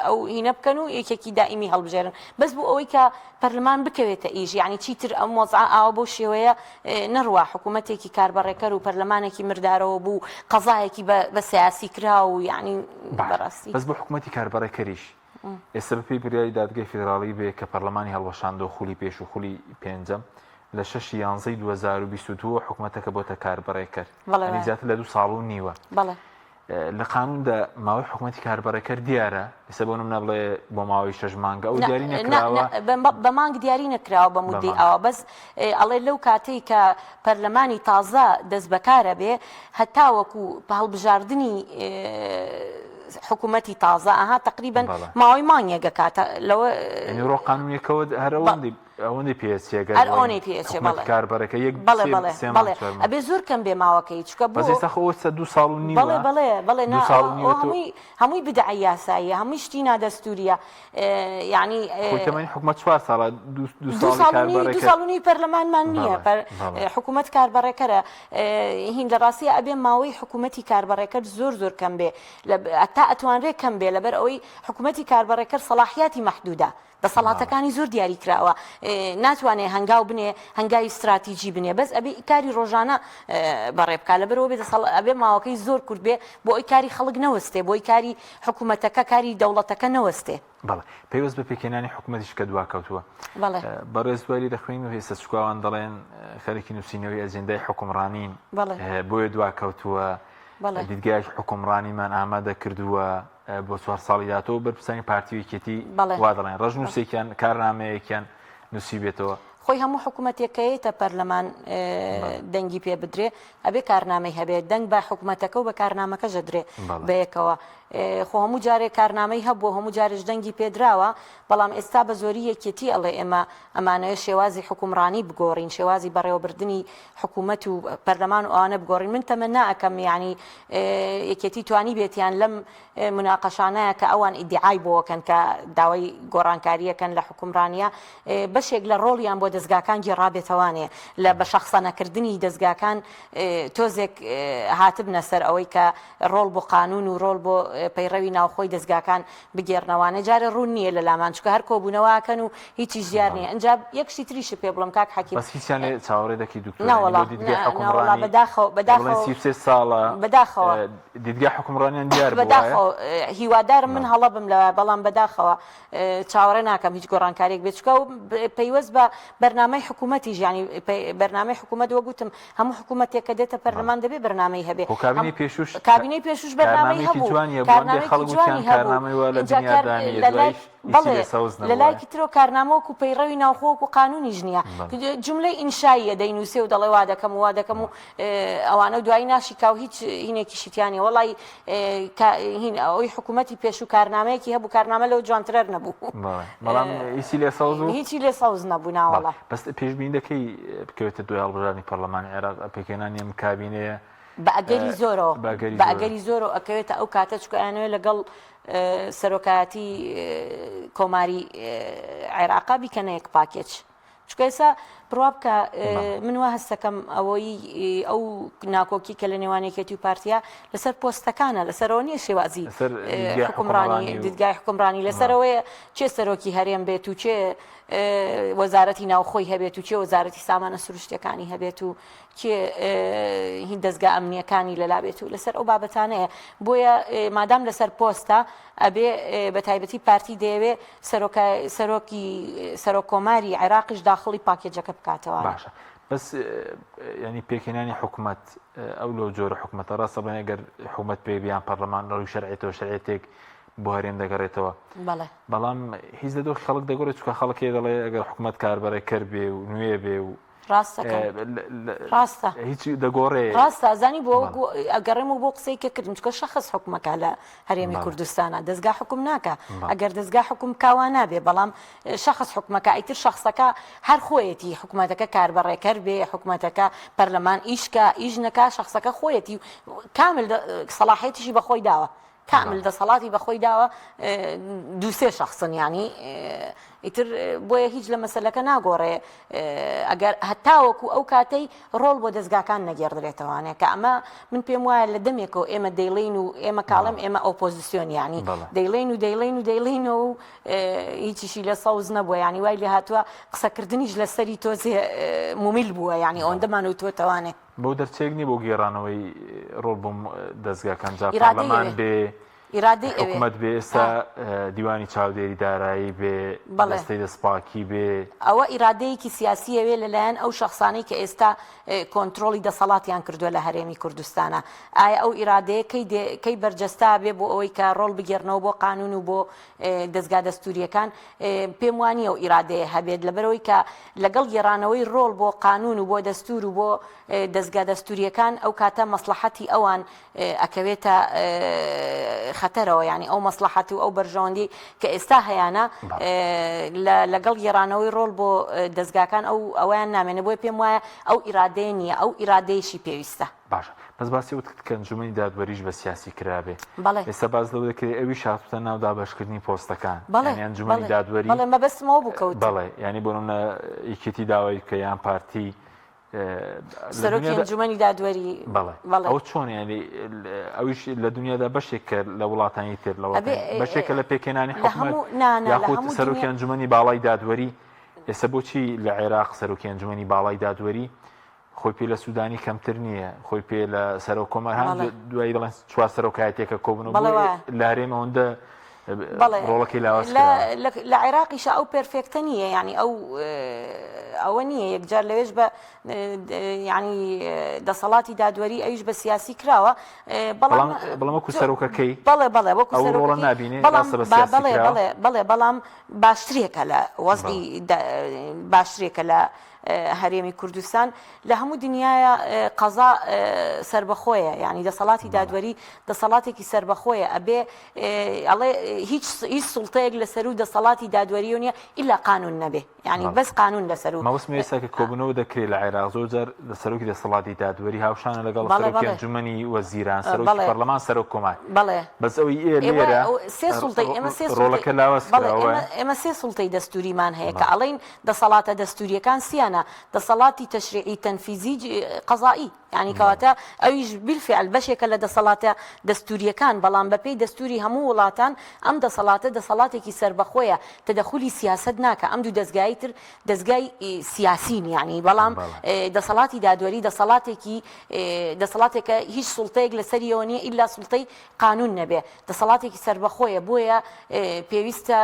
ئەو هینە بکەن و یەکێکی دائیمی هەڵبژێرن بەس بوو ئەوەی کە پەرلەمان بکەوێتە ئیژ یعنی چیتر ئەم مۆزع ئاوە بۆ شێوەیە نەڕوا حکوومەتێکی کاربەڕێکەر و پەرلەمانێکی مردارەوە بوو قەزایەکی بە سیاسی کرا و یعنی بەڕاستی بەس بۆ حکوومەتی کاربەڕێکەریش ئێستا بەپێی بریای دادگای فیدراڵی بێ کە پەرلەمانی هەڵوەشاندەوە خولی پێش و خولی پێنجەم لە 6 یانزەی 2022 حکوومەتەکە بۆتە کاربەڕێکەر زیاتر لە 2 ساڵ و نیوە لە قانوندا ماوەی حکوومەتی کاربەڕێکەر دیارە ئێستا بۆ نمونە بڵێ بۆ ماوەی 6 مانگە ئەو دیاری نەکراوە بە مانگ دیاری نەکراوە بە مودەی ئەوە بەس ئەڵێ لەو کاتەی کە پەرلەمانی تازە دەست بەکارە بێ هەتا وەکو هەڵبژاردننی حکوومەتی تازە ئەها تقریبا ماوەی مانگێکە کاتە لەوە ڕۆ قانونیەکەوە هەرەوەندی ئەوەندی پێچێگە ئەوەی پێچێ کاربەرەکە یەک بەڵێ ئەبێ زۆر کەم بێ ماوەکەی چکە بۆ ئێستا 2 ساڵ و نیوە بەڵێ هەمووی بدعە یاساییە هەمووی شتی نادەستوریە یعنی تەمەنی حکوومەت 4 ساڵە 2 ساڵ و نیو پەرلەمانمان نییە حکوومەت کاربەڕێکەرە هین لە ڕاستیە ئەبێ ماوەی حکوومەتی کاربەڕێکەر زۆر کەم بێ تا ئەتوانرێ کەم بێ لەبەر ئەوەی حکوومەتی کاربەڕێکەر سەلاحیاتی مەحدودە دەسەڵاتەکانی زۆر دیاری کراوە ناتوانێت هەنگاو بنێ هەنگاوی استراتیژی بنێ بەس ئەبێ کاری ڕۆژانە بەڕێبکا لەبەرەوە بێ ئەبێ ماوەکەی زۆر کورت بێ بۆ ئەوی کاری خەڵک نەوەستێ بۆی کاری حکوومەتەکە کاری دەوڵەتەکە نەوەستێ بەڵێ پێوەست بە پێکێنانی حکوومەتیش کە دواکەوتووە بەڕێز دوای دەخوێن و هێستا چکاوان دەڵێن خەرێکی نووسینەوەی ئەجێندای حکومڕانین بۆیە دواکەوتووە دیدگای حکومڕانیمان ئامادە کردووە بۆ 4 ساڵی داهاتوە بەرپرسانی پارتیویکێتی وا دەڵێن ڕژنووسێکیان کارنامەیەکیان نووسی بێتەوە خۆی هەموو حکوومەتێکەیەتە پەرلەمان دەنگی پێ بدرێ ئەبێ کارنامەی هەبێت دەنگ بە حکوومەتەکە و بە کارنامەکە ژەدرێ بەیەکەوە خۆ هەموو جارێک کارنامەی هەبوو هەموو جارش دەنگی پێدراوە بەڵام ئێستا بە زۆری یەکێتی ئەڵێ ئێمە ئەمانەیە شێوازی حکومڕانی بگۆڕین شێوازی بەڕێوەبردننی حکوومەت و پەرلەمان و ئەوانە بگۆڕین من تەمە ناکەم یعنی یەکێتی توانی بێتیان لەم مناقەشانەیە کە ئەوان ئیدعای بۆکەن کە داوای گۆڕانکاریەکەن لە حکومڕانیە بەشێک لە ڕۆڵیان بۆ دەستگاکان گێڕابێتەوانێ لە بە شەخسانەکردنی دەستگاکان تۆزێک هاتبنە سەر ئەوەی کە ڕۆڵ بۆ قانون و ڕۆڵ بۆ پەیڕەوی ناوخۆی دەستگاکان بگێڕنەوانە جارە ڕوون نییە لە لامان چکە هەر کۆبوونەوەکەن و هیچی ژیار نییە ئەنج یەکشی تریش پێ بڵم کاک حەکیم چاوەڕێ دەکەی بەداخەوە دیدگای حکومڕانیان دیار بەداخەوە هیوادارم من هەڵە بم لەوە بەڵام بەداخەوە چاوەڕێ ناکەم هیچ گۆڕانکارێک بێت چکە و پەیوەست بە بەرنامەی حکوومەتی ژیانی بەرنامەی حکوومەت وەگوتم هەموو حکوومەتێک کە دێتە پەرلەمان دەبێ بەرنامەی هەبێ کابینەی پێشوش بەرنامەی هەبوو لە لایکی ترۆ کارنامەوەکو پەیڕەوی ناوخۆوەکو قانونی ژنیە جملەی ئینشاییە دەینووسێ و دەڵێ وا دەکەم وا دەکەم و ئەوانە دوایی ناشیکا و هیچ هینێکی شتیانی وەڵی ئەوەی حکوومەتی پێش و کارنامەیەکی هەبوو کارنامە لەو جوانترەر نەبوو بەڵام هیچی لێ سەوز نەبوو ناوەڵە بەس پێشبین دەکەی بکەوێتە دوای هەڵبژاردننی پەرلەمانی عێراق پێکێنانی ئەم کابینەیە بەئەگەری زۆرەوە بەئەگەری زۆرەوە ئەکەوێتە ئەو کاتە چکەیانەوێت لەگەڵ سەرۆکایەتی کۆماری عێراقا بیکەنە یەک پاکێج چکە ئێستا بڕوا بکە من وا هەستەکەم ئەوەی ئەو ناکۆکی کە لە نێوانێکێتی و پارتیا لەسەر پۆستەکانە لەسەرەوە نییە شێوازی حکومڕانی دیدگای حکومڕانی لەسەرەوەیە چێ سەرۆکی هەرێم بێت و چێ وەزارەتی ناوخۆی هەبێت و چێ وەزارەتی سامانە سروشتەکانی هەبێت و کێ هیچ دەستگا ئەمنیەکانی لەلا بێت و لەسەر ئەو بابەتانەیە بۆیە مادام لەسەر پۆستە ئەبێ بە تایبەتی پارتی دەیەوێ سەرۆک کۆماری عێراقیش داخڵی پاکێجەکە بکاتەوە باشە بەس ینی پێکێنانی حکوومەت ئەو لەو جۆرە حکوومەتە ڕاستە بڵێن ئەگەر حکوومەت پێ بیان پەرلەمان ڕەوی شەرعێتەوە شەرعێتێک بۆ هەرێم دەگەڕێتەوە بەڵام هیچ دەدۆ خەڵک دەگۆڕێت چکە خەڵکی دەڵێ ئەگەر حکوومەت کاربەرە کرد بێ و نوێ بێ و ڕاستە هیچ دەگۆڕێ ڕاستە زانی بۆ ئەگەڕێم و بۆ قسەی کە کردم چکە شەخص حکومەکە لە هەرێمی کوردستانە دەستگا حکوم ناکە ئەگەر دەستگا حکوم کاوا نابێ بەڵام شەخص حکومەکە ئیتر شەخصەکە هەر خۆیەتی حکوومەتەکە کاربەڕێکەر بێ حکوومەتەکە پەرلەمان ئیشکە ئیژنەکە شەخصەکە خۆیەتی کامل سەلاحیەتیشی بەخۆی داوە كامل دەسەڵاتی بەخۆی داوە دووسێ شخصن ینی ئیتر بۆیە هیچ لە مەسەلەکە ناگۆڕێ ئەگەر هەتاوەکو ئەو کاتەی ڕۆڵ بۆ دەستگاکان نەگێڕدرێتەوانێ کە ئەمە من پێم وایە لە دەمێکەوە ئێمە دەیڵین و ئێمە کاڵم ئێمە ئۆپۆزیسیۆن ینی دەیڵین و هیچیشی لە سەوز نەبووە ینی وای لێ هاتووە قسەکردنیش لەسەری تۆزێ مومیل بووە ینی ئەوەندەمانەوتوەتەوانێ بۆ دەرچێک نی بۆ گێڕانەوەی ڕۆڵ بۆ دەستگاکان جا پەرلەمان بێ حکوومەت بێ ئێستا دیوانی چاودێری دارایی بێ دەستەی دەستپاکی بێ ئەوە ئیرادەیەکی سیاسیەوێ لەلایەن ئەو شەخصانەی کە ئێستا کۆنتترۆلی دەسەڵاتیان کردووە لە هەرێمی کوردستانە ئایا ئەو ئیرادەیە کەی بەرجەستا بێ بۆ ئەوەی کە ڕۆڵ بگێڕنەوە بۆ قانون و بۆ دەستگا دەستوریەکان پێم وانیە ئەو ئیرادەیە هەبێت لەبەرەوەی کە لەگەڵ گێڕانەوەی ڕۆڵ بۆ قانون و بۆ دەستور و بۆ دەستگا دەستوریەکان ئەو کاتە مەسلحەتی ئەوان ئەکەوێتە خەتەرەوە ینی ئەو مەسلحەتی و ئەو بەرژەوەندی کە ئێستا هەیەە لەگەڵ گێڕانەوەی ڕۆڵ بۆ دەستگاکان ئەویان نامێنە بۆی پێم وایە ئەو ئیرادەیە نییە ئەو ئیرادەیەشی پێویستە باشە بەس باسی وت کە انجومەنی دادوەریش بە سیاسی کرابێ ئێستا باز لەو دەکرێت ئەوی شاتوتە ناو دابەشکردنی پۆستەکان انجومەنی دادوەری مەبەستمەوە بکەوت بەڵێ ینی بۆ نمونە یەکێتی داوای کە یان پارتی سەرۆکی ئەنجومەنی دادوەری بەڵێ ئەو چۆن ینی ئەویش لە دنیادا بەشێک لە وڵاتانی تر لە بەشێکە لە پێکێنانی حکومەت یاخود سەرۆکی ئەنجومەنی باڵای دادوەری ئێستا بۆچی لە عێراق سەرۆکی ئەنجومەنی باڵای دادوەری خۆی پێ لە سوودانی کەمتر نییە خۆی پێ لە سەرۆک کۆمەرهان دوایی دەڵێن چوار سەرۆکایەتێکە کۆبنەوە لە هەرێم ئەوەندە ڕۆڵەکەی لاواز لە عێراقیش ئەو پێرفێکتە نییە ینی ئەوە نییە یەکجار لەوێش بە ینی دەسەڵاتی دادوەری ئەویش بە سیاسی کراوە بەڵام وەکو سەرۆکەکەی بەڵێ وەکو ڕۆڵە نابینێ بەڵێ بەڵام باشترێکە لە وەزعی باشترێکە لە هەرێمی کوردستان لە هەموو دنیاە قەزا سربەخۆیە ینی دەسەڵاتی دادوەری دەسەڵاتێکی سربەخۆیە ئەبێ ئەڵێ هیچ سوڵتەیەک لەسەر و دەسەڵاتی دادوەری نیە ئیلا قانون نەبێ ینی بەس قانون لەسەر و مەوسمی ئێستاکە کۆبنەوە دەکرێت لە عێراق زۆرجار لە سەرۆکی دەسەڵاتی دادوەری هاوشانە لەگەڵ سەرۆکی ئەنجومەنی وەزیران سەرۆکی پەرلەمان سەرۆک کۆمار بەس ئەوەی لێرە سێ سوڵتەی ئێمە ڕۆڵەکە لاواز کراوە ئێمە سێ سوڵتەی دەستوریمان هەیە کە ئەڵێن دەسەڵاتە دەستوریەکان سیانە دەسەڵاتی تەشریعی تەنفیزی قەزایی ینی کەواتە ئەویش بالفعل بەشێکە لە دەسەڵاتە دەستوریەکان بەڵام بەپێی دەستوری هەموو وڵاتان ئەم دەسەڵاتە دەسەڵاتێکی سربەخۆیە تەدەخولی سیاست ناکە ئەم دوو دەستگای تر دەستگای سیاسین ینی بەڵام دەسەڵاتی دادوەری دەسەڵاتێکە هیچ سوڵتەیەک لەسەریەوە نیە ئیلا سوڵتەی قانون نەبێ دەسەڵاتێکی سربەخۆیە بۆیە پێویستە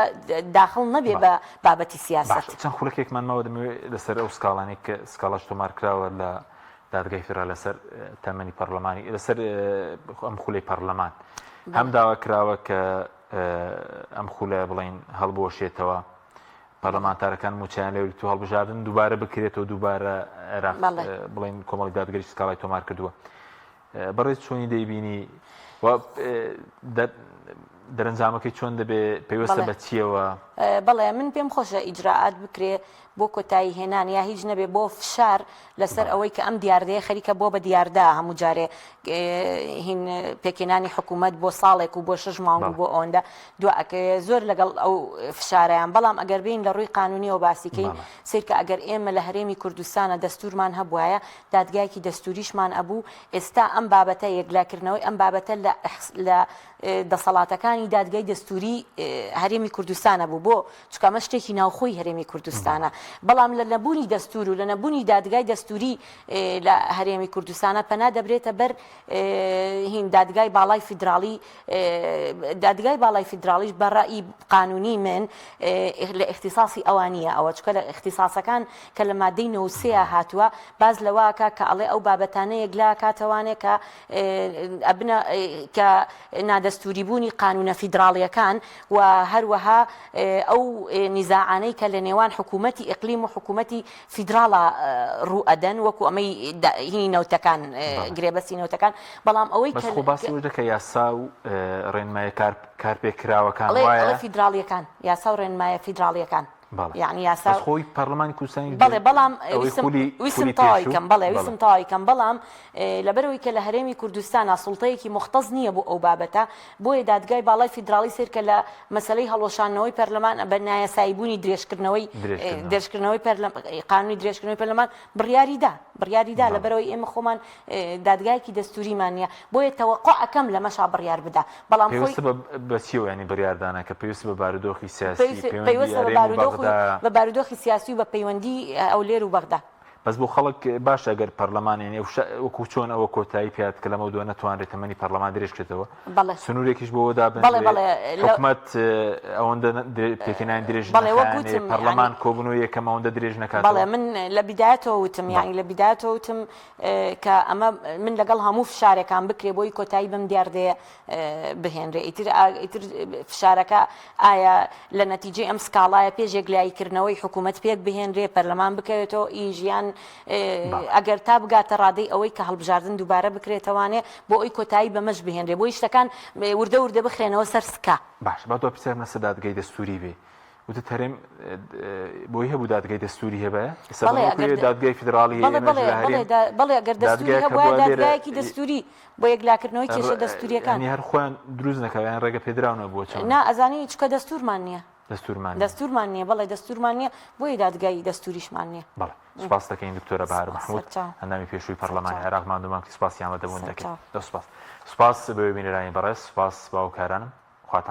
داخڵ نەبێ بە بابەتی سیاست چەند خولەکێکمان ماوە دەمەوێت لەسەر ئەو سکاڵانی کە سکاڵاش تۆمار کراوە لە دادگای فرا لەسەر تەمەنی پەرلەمانی لەسەر ئەم خولەی پەرلەمان هەم داوا کراوە کە ئەم خولە بڵین هەڵبۆشێتەوە پەرلەمانتارەکان موچیان لێوری تو هەڵبژاردن دووبارە بکرێتەوە دووبارە عێراق بڵین کۆمەڵی دادگەری سکاڵای تۆمار کردووە بەڕێز چۆنی دەیبینی دەرەنجامەکەی چۆن دەبێ پێویستە بە چیەوە بەڵێ من پێم خۆشە ئیجراعات بکرێ بۆ کۆتایی هێنان یا هیچ نەبێ بۆ فشار لەسەر ئەوەی کە ئەم دیاردەیە خەریکە بۆ بە دیاردا هەموو جارێ هین پێکێنانی حکوومەت بۆ ساڵێک و بۆ 6 مانگ و بۆ ئەوەندە دوعکە زۆر لەگەڵ ئەو فشارەیان بەڵام ئەگەر بین لە ڕووی قانونیەوە باسیکەین سیرکە ئەگەر ئێمە لە هەرێمی کوردستانە دەستورمان هەبوایە دادگایکی دەستوریشمان ئەبوو ئێستا ئەم بابەتە یەکلاکردنەوەی ئەم بابەتە لە دەسەڵاتەکانی دادگای دەستوری هەرێمی کوردستانە بوو بۆ چکەمە شتێکی ناوخۆی هەرێمی کوردستانە بەڵام لە نەبوونی دەستور و لە نەبوونی دادگای دەستوری لە هەرێمی کوردستانە پەنا دەبرێتە بەر هین دادگای باڵای فیدراڵی دادگای باڵای فیدراڵیش بەڕایی قانونی من لە اختصاصی ئەوانیە ئەوە چکە لە اختصاسەکان کە لە مادەی 93 هاتووە باز لەواکە کە ئەڵێ ئەو بابەتانە یەکلا کاتەوانێت کە ئەبنە کە نادەستوری بوونی قانونە فیدراڵیەکان و هەروەها ئەو نیزاعانەی کە لە نێوان حکوومەتی ئیقلیم و حکوومەتی فیدراڵە ڕوو ئەدەن وەکو ئەمەی هینی نەوتەکان گرێبەستی نەوتەکان بەڵام ئەوەی کە باسی دەکە یاسا و ڕێنمایە کارپێکراوەکان وایە فیدراڵیەکان یاسا و ڕێنمایە فیدراڵیەکان يعني ياسا خوي برلماني كوساني بله بلام ويسم طايكم بله ويسم طايكم بلام لبروي كلا هرمي كردستان سلطه كي مختص نيه بو او بابته بو دادگای بالای فدرالی سر کلا مسئله هلوشانوی پارلمان بنای سایبونی درێژکردنەوەی قانونی درێژکردنەوەی پەرلەمان بڕیاری دا لبروي ام خۆمان دادگایکی دەستوریمانە بۆیە تەوەقعەکەم لە مەشا بڕیار بدا بەڵام خۆی بەچیەوە ینی بڕیاردانە کە پێویست بە بارودۆخی سیاسی بە بارودۆخی سیاسی و بە پەیوەندی ئەو لێر و بەغدا بەس بۆ خەڵک باش ئەگەر پەرلەمانێنێ وەکو چۆن ئەوە کۆتایی پێات کە لەمە دووە نەتوانرێت تەمەنی پەرلەمان درێژکرێتەوە سنوورێکیش بۆ دابن حکوومەت ئەوەندە پێکێنانی درێژ پەرلەمان کۆبوونەوە یەکەم ئەوەندە درێژ نەکات بەڵێ من لە بیدایەتەوە وتم یعنی لە بیدایەتەوە وتم کە ئەمە من لەگەڵ هەموو فشارێکان بکرێ بۆی کۆتایی بم دیاردەیە بهێنرێ ئیتر فشارەکە ئایا لە نەتیجەی ئەم سکاڵایە پێش یەکلاییکردنەوەی حکوومەت پێک بهێنرێ پەرلەمان بکەوێتەوە ئیژیان ئەگەر تا بگاتە ڕادەی ئەوەی کە هەڵبژاردن دووبارە بکرێتەوانێ بۆ ئەوی کۆتایی بەمەش بهێنرێ بۆی شتەکان وردە بخرێنەوە سەر سکا باش با تۆ پرسیارم لەسەر دادگای دەستوری بێ وتت هەرێم بۆی هەبوو دادگای دەستوری هەبە دادگای فیدراڵی بەڵێ ئەگەر دەستوری هەبووە دادگایەکی دەستوری بۆ یەکلاکردنەوەی کێشە دەستوریەکان هەر خۆیان دروست نەکەویان ڕێگە پێدراونە بۆ نا ئەزانی چکە دەستورمان نییە دەستورمان نییە بەڵێ دەستورمان نییە بۆی دادگای دەستوریشمان نییە. بەڵێ سپاس دەکەین دکتۆرە بەهار مەحموود هەندامی پێشووی پەرلەمانی عێراق مادومان کە سپاسیان بەدەبوون دەکەین. سپاس بە بینەرانی بەڕێز سپاس باوکارانم.